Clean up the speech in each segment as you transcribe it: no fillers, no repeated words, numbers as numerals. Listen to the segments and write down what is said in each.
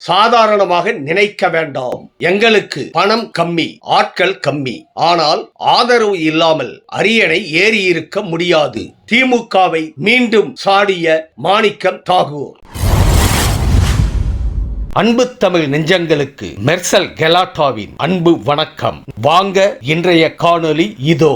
சாதாரணமாக நினைக்க வேண்டாம். எங்களுக்கு பணம் கம்மி, ஆட்கள் கம்மி, ஆனால் ஆதரவு இல்லாமல் அரியணை ஏறியிருக்க முடியாது. திமுகவை மீண்டும் சாடிய மாணிக்கம் தாகூர். அன்பு தமிழ் நெஞ்சங்களுக்கு மெர்சல் கெலாட்டாவின் அன்பு வணக்கம். வாங்க, இன்றைய காணொளி இதோ.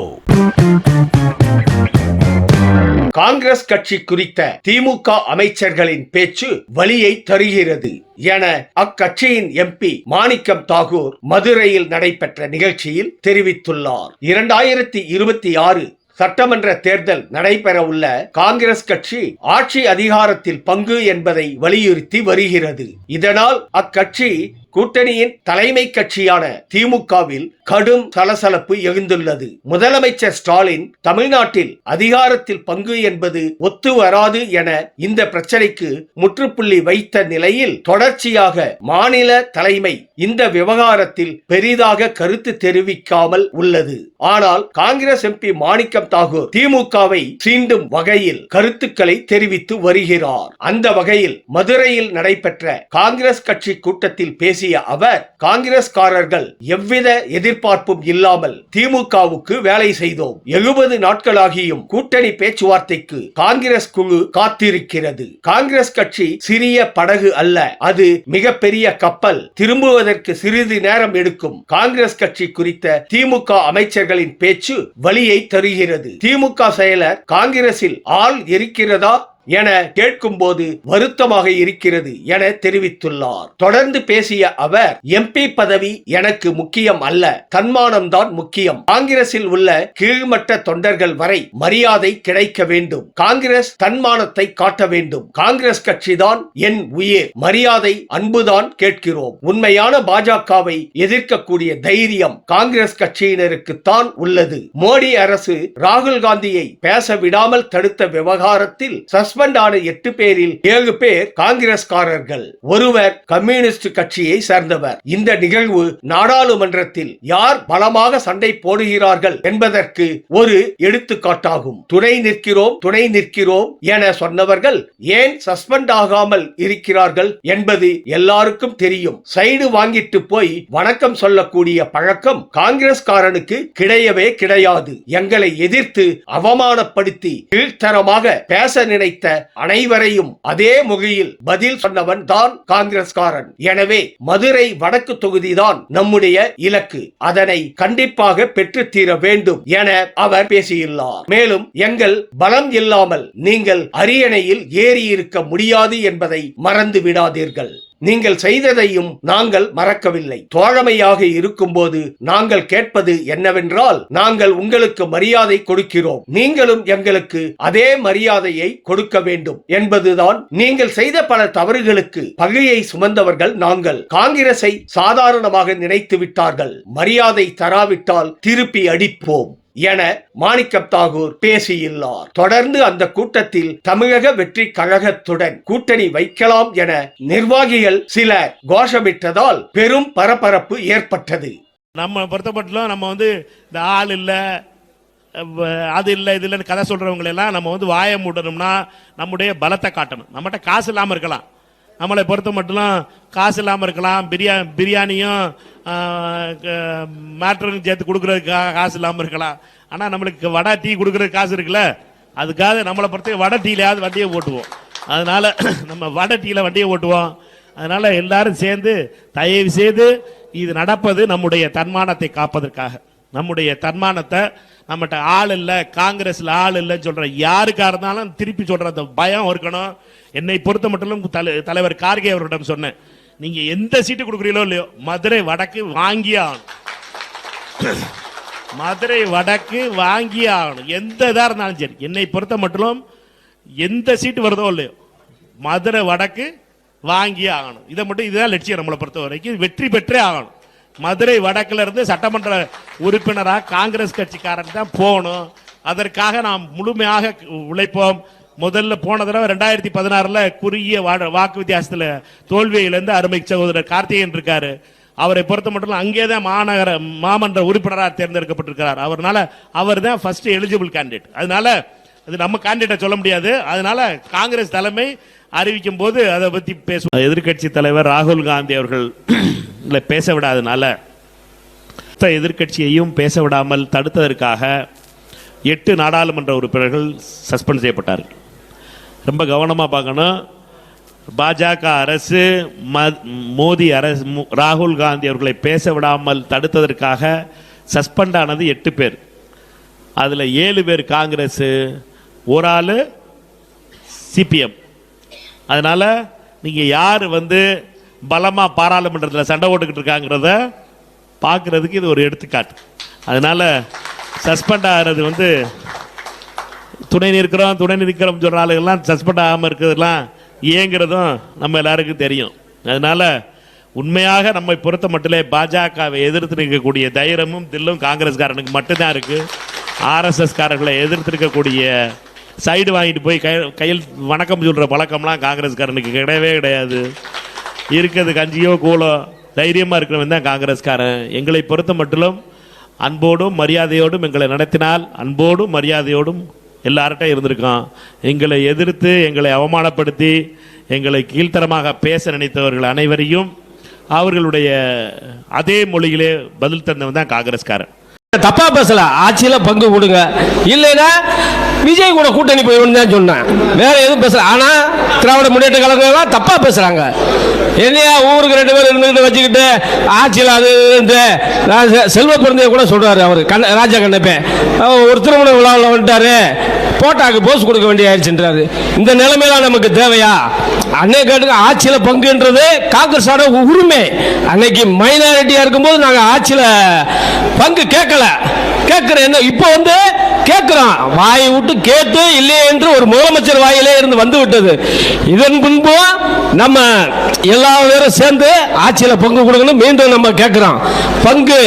காங்கிரஸ் கட்சி குறித்த திமுக அமைச்சர்களின் பேச்சு வலியை தருகிறது என அக்கட்சியின் எம்பி மாணிக்கம் தாகூர் மதுரையில் நடைபெற்ற நிகழ்ச்சியில் தெரிவித்துள்ளார். 2026 சட்டமன்ற தேர்தல் நடைபெற உள்ள காங்கிரஸ் கட்சி ஆட்சி அதிகாரத்தில் பங்கு என்பதை வலியுறுத்தி வருகிறது. இதனால் அக்கட்சி கூட்டணியின் தலைமை கட்சியான திமுகவில் கடும் சலசலப்பு எழுந்துள்ளது. முதலமைச்சர் ஸ்டாலின் தமிழ்நாட்டில் அதிகாரத்தில் பங்கு என்பது ஒத்து வராது என இந்த பிரச்சனைக்கு முற்றுப்புள்ளி வைத்த நிலையில் தொடர்ச்சியாக மாநில தலைமை இந்த விவகாரத்தில் பெரிதாக கருத்து தெரிவிக்காமல் உள்ளது. ஆனால் காங்கிரஸ் எம்பி மாணிக்கம் தாகூர் திமுகவை சீண்டும் வகையில் கருத்துக்களை தெரிவித்து வருகிறார். அந்த வகையில் மதுரையில் நடைபெற்ற காங்கிரஸ் கட்சி கூட்டத்தில் பேசிய அவர், காங்கிரஸ்காரர்கள் எவ்வித எதிர்பார்ப்பும் இல்லாமல் திமுகவுக்கு வேலை செய்தோம். 70 நாட்களாகியும் கூட்டணி பேச்சுவார்த்தைக்கு காங்கிரஸ் குழு காத்திருக்கிறது. காங்கிரஸ் கட்சி சிறிய படகு அல்ல, அது மிகப்பெரிய கப்பல். திரும்புவதற்கு சிறிது நேரம் எடுக்கும். காங்கிரஸ் கட்சி குறித்த திமுக அமைச்சர்களின் பேச்சு வலியை தருகிறது. திமுக செயலர் காங்கிரஸில் ஆள் இருக்கிறதா என கேட்கும் போது வருத்தமாக இருக்கிறது என தெரிவித்துள்ளார். தொடர்ந்து பேசிய அவர், எம்பி பதவி எனக்கு முக்கியம் அல்ல, தன்மானம்தான் முக்கியம். காங்கிரஸில் உள்ள கீழ்மட்ட தொண்டர்கள் வரை மரியாதை கிடைக்க வேண்டும். காங்கிரஸ் தன்மானத்தை காட்ட வேண்டும். காங்கிரஸ் கட்சிதான் என் உயிர், மரியாதை, அன்புதான் கேட்கிறோம். உண்மையான பாஜகவை எதிர்க்கக்கூடிய தைரியம் காங்கிரஸ் கட்சியினருக்குத்தான் உள்ளது. மோடி அரசு ராகுல் காந்தியை பேச விடாமல் தடுத்த விவகாரத்தில் சஸ்பெண்ட் ஆன 8 பேரில் 7 பேர் காங்கிரஸ்காரர்கள், ஒருவர் கம்யூனிஸ்ட் கட்சியை சேர்ந்தவர். இந்த நிகழ்வு நாடாளுமன்றத்தில் யார் பலமாக சண்டை போடுகிறார்கள் என்பதற்கு ஒரு எடுத்துக்காட்டாகும். துணை நிற்கிறோம் என சொன்னவர்கள் ஏன் சஸ்பெண்ட் ஆகாமல் இருக்கிறார்கள் என்பது எல்லாருக்கும் தெரியும். சைடு வாங்கிட்டு போய் வணக்கம் சொல்லக்கூடிய பழக்கம் காங்கிரஸ்காரனுக்கு கிடையவே கிடையாது. எங்களை எதிர்த்து அவமானப்படுத்தி கீழ்த்தரமாக பேச நினைத்த அனைவரையும் அதே மொழியில் பதில் சொன்னவன் தான் காங்கிரஸ்காரன். எனவே மதுரை வடக்கு தொகுதிதான் நம்முடைய இலக்கு, அதனை கண்டிப்பாக பெற்று தீர வேண்டும் என அவர் பேசியுள்ளார். மேலும், எங்கள் பலம் இல்லாமல் நீங்கள் அரியணையில் ஏறி இருக்க முடியாது என்பதை மறந்து விடாதீர்கள். நீங்கள் செய்ததையும் நாங்கள் மறக்கவில்லை. தோழமையாக இருக்கும்போது நாங்கள் கேட்பது என்னவென்றால், நாங்கள் உங்களுக்கு மரியாதை கொடுக்கிறோம், நீங்களும் எங்களுக்கு அதே மரியாதையை கொடுக்க வேண்டும் என்பதுதான். நீங்கள் செய்த பல தவறுகளுக்கு பகையை சுமந்தவர்கள் நாங்கள். காங்கிரஸை சாதாரணமாக நினைத்து விட்டார்கள். மரியாதை தராவிட்டால் திருப்பி அடிப்போம் என மாணிக்கம் தாகூர் பேசியுள்ளார். தொடர்ந்து அந்த கூட்டத்தில் தமிழக வெற்றி கழகத்துடன் கூட்டணி வைக்கலாம் என நிர்வாகிகள் சிலர் கோஷமிட்டதால் பெரும் பரபரப்பு ஏற்பட்டது. நம்ம பொறுத்தப்பட்டலும் நம்ம இந்த ஆள் இல்ல, அது இல்ல, இது இல்லைன்னு கதை சொல்றவங்க எல்லாம் நம்ம வாய மூடணும்னா நம்முடைய பலத்தை காட்டணும். நம்மகிட்ட காசு இல்லாம இருக்கலாம், நம்மளை பொறுத்த மட்டும் காசு இல்லாமல் இருக்கலாம், பிரியாணியும் மேட்ரும் சேர்த்து கொடுக்கறதுக்கு காசு இல்லாமல் இருக்கலாம். ஆனால் நம்மளுக்கு வடை டீ கொடுக்கறதுக்கு காசு இருக்குல்ல, அதுக்காக நம்மளை பொறுத்த வடை டீலையாவது வண்டியை ஓட்டுவோம். அதனால நம்ம வடை டீல வண்டியை ஓட்டுவோம். அதனால எல்லாரும் சேர்ந்து தயவு செய்து இது நடப்பது நம்முடைய தன்மானத்தை காப்பதற்காக. நம்முடைய தன்மானத்தை, நம்மகிட்ட ஆள் இல்லை, காங்கிரஸ்ல ஆள் இல்லைன்னு சொல்ற யாருக்கா இருந்தாலும் திருப்பி சொல்ற அந்த பயம் இருக்கணும். என்னை பொறுத்த மட்டும் தலைவர் கார்கே அவர்களிடம் சொன்னேன், நீங்க எந்த சீட்டு கொடுக்குறீங்களோ இல்லையோ மதுரை வடக்கு வாங்கியே ஆகணும். மதுரை வடக்கு வாங்கியே ஆகணும். எந்த இதா இருந்தாலும் சரி, என்னை பொறுத்த மட்டும் எந்த சீட்டு வருதோ இல்லையோ மதுரை வடக்கு வாங்கியே ஆகணும். இதை மட்டும், இதுதான் லட்சியம். நம்மளை பொறுத்த வரைக்கும் வெற்றி பெற்றே ஆகணும். மதுரை வடக்குல இருந்து சட்டமன்ற உறுப்பினராக காங்கிரஸ் கட்சிக்காரன் தான் போகணும். அதற்காக நாம் முழுமையாக உழைப்போம். முதல்ல போன தடவை 2016 குறுகிய வாக்கு வித்தியாசத்தில் தோல்வியிலிருந்து அருமை சகோதரர் கார்த்திகேயன் இருக்காரு. அவரை பொறுத்த மட்டும் அங்கேதான் மாமன்ற உறுப்பினராக தேர்ந்தெடுக்கப்பட்டிருக்கிறார். அவர் தான் ஃபர்ஸ்ட் எலிஜிபிள் கேண்டிடேட். அதனால இது நம்ம கேண்டிடேட் சொல்ல முடியாது. அதனால காங்கிரஸ் தலைமை அறிவிக்கும் போது அதை பத்தி பேசுவோம். எதிர்க்கட்சி தலைவர் ராகுல் காந்தி அவர்கள் பேச விடாதனால எதிர்க்கட்சியையும் பேச விடாமல் தடுத்ததற்காக 8 நாடாளுமன்ற உறுப்பினர்கள் சஸ்பெண்ட் செய்யப்பட்டார்கள். ரொம்ப கவனமாக பார்க்கணும். பாஜக அரசு மோடி அரசு ராகுல் காந்தி அவர்களை பேச விடாமல் தடுத்ததற்காக சஸ்பெண்ட் ஆனது 8 பேர். அதில் 7 பேர் காங்கிரஸ், ஒரு ஆள் சிபிஎம். அதனால் நீங்கள் யார் பலமாக பாராளுமன்றத்தில் சண்டை போட்டுக்கிட்டு இருக்காங்கிறத பார்க்குறதுக்கு இது ஒரு எடுத்துக்காட்டு. அதனால் சஸ்பெண்ட் ஆகிறது துணை நிற்கிறோம் சொல்கிற ஆளுகள்லாம் சஸ்பெண்ட் ஆகாமல் இருக்கிறதுலாம் ஏங்கிறதும் நம்ம எல்லாருக்கும் தெரியும். அதனால் உண்மையாக நம்மை பொறுத்த மட்டிலே பாஜகவை எதிர்த்து நிற்கக்கூடிய தைரியமும் தில்லும் காங்கிரஸ்காரனுக்கு மட்டும்தான் இருக்குது. ஆர்எஸ்எஸ் காரர்களை எதிர்த்து இருக்கக்கூடிய சைடு வாங்கிட்டு போய் கையில் வணக்கம் சொல்கிற பழக்கம்லாம் காங்கிரஸ்காரனுக்கு கிடையவே கிடையாது. இருக்கிறது கஞ்சியோ கூலோ தைரியமாக இருக்கிறவன் தான் காங்கிரஸ்காரன். எங்களை பொறுத்த மட்டிலும் அன்போடும் மரியாதையோடும் எங்களை நடத்தினால் அன்போடும் மரியாதையோடும் எல்லார்கிட்ட இருந்திருக்கோம். எங்களை எதிர்த்து எங்களை அவமானப்படுத்தி எங்களை கீழ்த்தரமாக பேச நினைத்தவர்கள் அனைவரையும் அவர்களுடைய அதே மொழியிலே பதில் தந்தவன் தான் காங்கிரஸ்காரன். தப்பா பேசல, ஆட்சியில பங்கு கொடுங்க, இல்லைன்னா விஜய் கூட கூட்டணி போயிடும் தான் சொன்னேன். வேற எதுவும் பேசல. ஆனா திராவிட முன்னேற்ற கழகம் தப்பா பேசுறாங்க. என்னையா ஊருக்கு 2 பேர் இருந்துகிட்டு வச்சுக்கிட்டு ஆட்சியில் அது செல்வ பிறந்தைய கூட சொல்றாரு. அவரு ராஜா கண்ணப்பே ஒரு திருமண விழாவில் வந்துட்டாரு, போட்டாக்கு போஸ் கொடுக்க வேண்டிய ஆயிடுச்சுன்றாரு. இந்த நிலைமையில நமக்கு தேவையா? அன்னை கேட்டுக்க ஆட்சியில பங்குன்றது காங்கிரஸோட உரிமை. அன்னைக்கு மைனாரிட்டியா இருக்கும்போது நாங்க ஆட்சியில பங்கு கேட்கல. கேட்கிற என்ன இப்போ கேட்கிறோம். வாயை விட்டு கேட்டு இல்லை என்று ஒரு முதலமைச்சர் வாயிலே இருந்து வந்து விட்டது. இதன் பின்பு நம்ம எல்லா பேரும் சேர்ந்து ஆட்சியில பங்கு கொடுக்கணும் மீண்டும் நம்ம கேட்கிறோம். பங்கு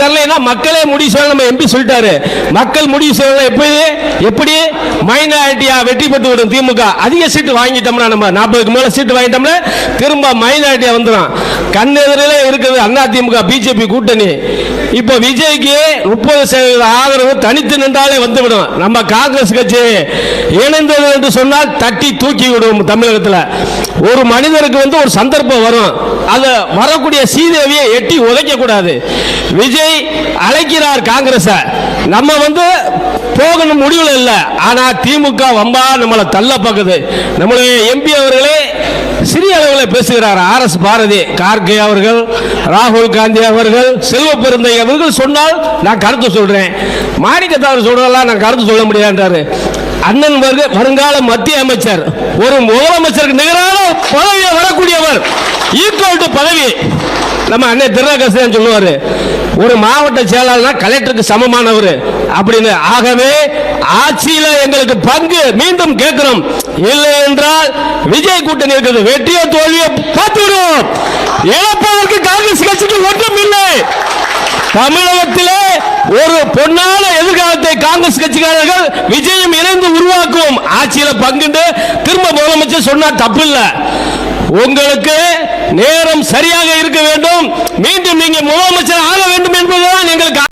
தரலைன்னா மக்களே முடிவு செய்ய. நம்ம எம்பி சொல்லிட்டாரு, மக்கள் முடிவு செய்ய. எப்படி மைனாரிட்டியா வெற்றி பெற்று விடும் திமுக. அதிக சீட்டு வாங்கிட்டோம்னா, நம்ம 40க்கு மேல சீட்டு வாங்கிட்டோம்னா திரும்ப மைனாரிட்டியா வந்துடும். கண்ணெதிரிலே இருக்குது அண்ணா திமுக பிஜேபி கூட்டணி. இப்போ விஜய்க்கு 30% ஆதரவு தனித்து நின்றாலே வந்துவிடும். நம்ம காங்கிரஸ் கட்சி இணைந்தது என்று சொன்னால் தட்டி தூக்கி விடும். தமிழகத்தில் ஒரு மனிதருக்கு ஒரு சந்தர்ப்பம் வரும், அது வரக்கூடிய சீதேவியை எட்டி உதைக்க கூடாது. விஜய் அழைக்கிறார் காங்கிரஸ், நம்ம போகணும் முடிவில் இல்லை. ஆனா திமுக வம்பா நம்மளை தள்ள பார்க்குது. நம்மளுடைய எம்பி அவர்களே சிறிய அளவில் பேசுகிறார். RS பாரதி, கார்கே அவர்கள், ராகுல் காந்தி அவர்கள், செல்வ பெருந்தை அவர்கள் சொன்னால் நான் கருத்து சொல்றேன், மாணிக்கத்தார் சொல்றதெல்லாம் நான் கருத்து சொல்ல முடியாதுன்றாரு. அண்ணன் வருங்கால மத்திய அமைச்சர், ஒரு முதலமைச்சருக்கு நிகரான பதவியில் வரக்கூடியவர், ஈக்குவல் டு பதவி. நம்ம அண்ணன் திருநாகேசன் சொல்லுவாரு, ஒரு மாவட்ட செயலாளர் கலெக்டருக்கு சமமானவர் அப்படின்னு. ஆகவே ஆட்சியில எங்களுக்கு பங்கு மீண்டும் கேட்கிறோம். இல்லை என்றால் விஜய் கூட்டணி இருக்குது, வெற்றியோ தோல்வியோ பார்த்துவிடுவோம். இழப்பதற்கு காங்கிரஸ் கட்சிக்கு ஒன்றும் இல்லை. தமிழகத்திலே ஒரு பொன்னான எதிர்காலத்தை காங்கிரஸ் கட்சிக்காரர்கள் விஜயம் இணைந்து உருவாக்கும். ஆட்சியில பங்குண்டு திரும்ப முதலமைச்சர் சொன்னா தப்பு இல்லை. உங்களுக்கு நேரம் சரியாக இருக்க வேண்டும், மீண்டும் நீங்க முதலமைச்சர் ஆக வேண்டும் என்பதுதான் எங்களுக்கு